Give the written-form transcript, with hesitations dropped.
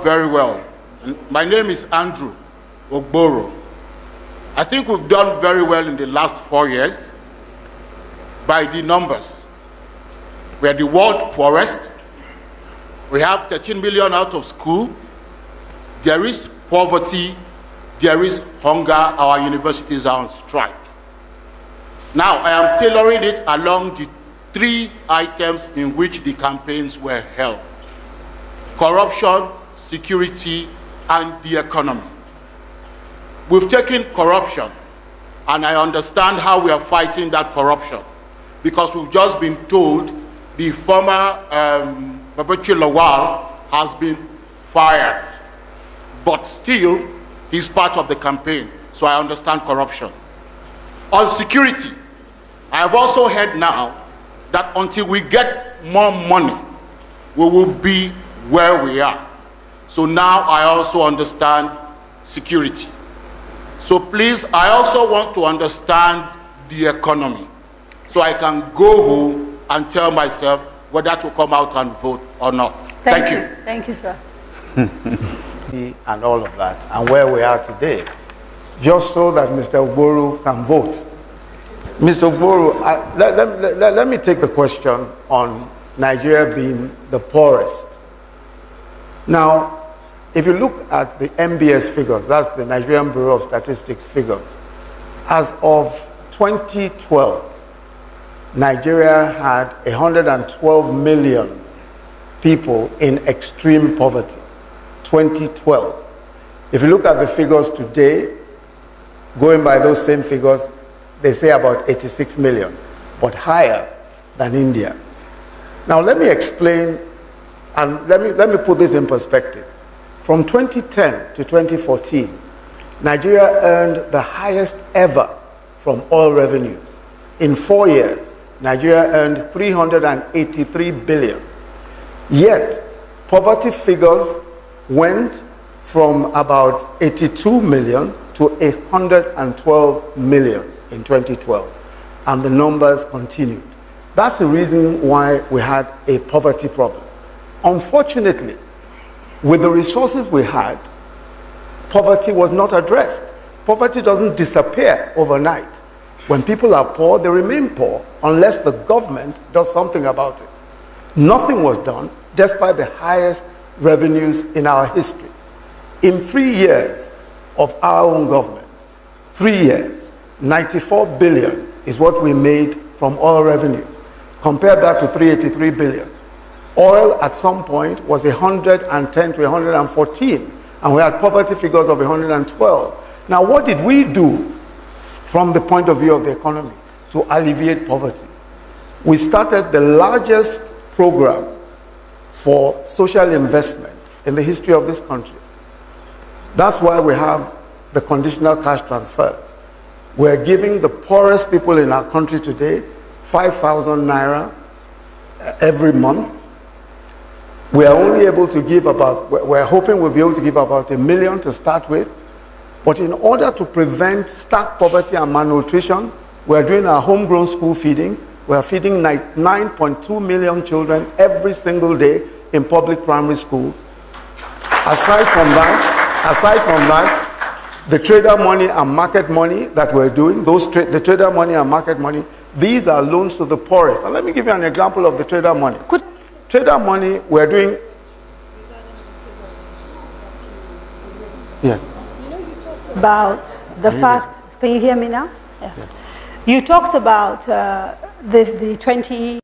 very well. My name is Andrew Ogboro. I think we've done very well in the last 4 years by the numbers. We are the world poorest. We have 13 million out of school. There is poverty. There is hunger. Our universities are on strike. Now, I am tailoring it along the 3 items in which the campaigns were held: corruption, security, and the economy. We've taken corruption, and I understand how we are fighting that corruption, because we've just been told the former Babachir Lawal has been fired, but still he's part of the campaign, so I understand corruption. On security, I have also heard now that until we get more money, we will be where we are. So now I also understand security. So please, I also want to understand the economy, so I can go home and tell myself whether to come out and vote or not. Thank you. Thank you, sir. And all of that, and where we are today, just so that Mr. Ogboro can vote. Mr. Ogboro, let me take the question on Nigeria being the poorest. Now, if you look at the NBS figures, that's the Nigerian Bureau of Statistics figures, as of 2012, Nigeria had 112 million people in extreme poverty. 2012. If you look at the figures today, going by those same figures, they say about 86 million, but higher than India. Now let me explain, and let me put this in perspective. From 2010 to 2014, Nigeria earned the highest ever from oil revenues. In 4 years, Nigeria earned 383 billion. Yet, poverty figures went from about 82 million to 112 million in 2012, and the numbers continued. That's the reason why we had a poverty problem. Unfortunately, with the resources we had, poverty was not addressed. Poverty doesn't disappear overnight. When people are poor, they remain poor unless the government does something about it. Nothing was done, despite the highest revenues in our history. In 3 years of our own government, 3 years, 94 billion is what we made from oil revenues. Compare that to 383 billion. Oil at some point was 110 to 114, and we had poverty figures of 112. Now, what did we do from the point of view of the economy to alleviate poverty? We started the largest program for social investment in the history of this country. That's why we have the conditional cash transfers. We're giving the poorest people in our country today 5,000 naira every month. We are only able to give about, we're hoping we'll be able to give about 1 million to start with. But in order to prevent stark poverty and malnutrition, we're doing our homegrown school feeding. We're feeding 9.2 million children every single day in public primary schools. Aside from that, the trader money and market money that we're doing, the trader money and market money, these are loans to the poorest. And let me give you an example of the trader money. Trader money, we're doing... Yes. About the fact, can you hear me now? Yes. You talked about the 20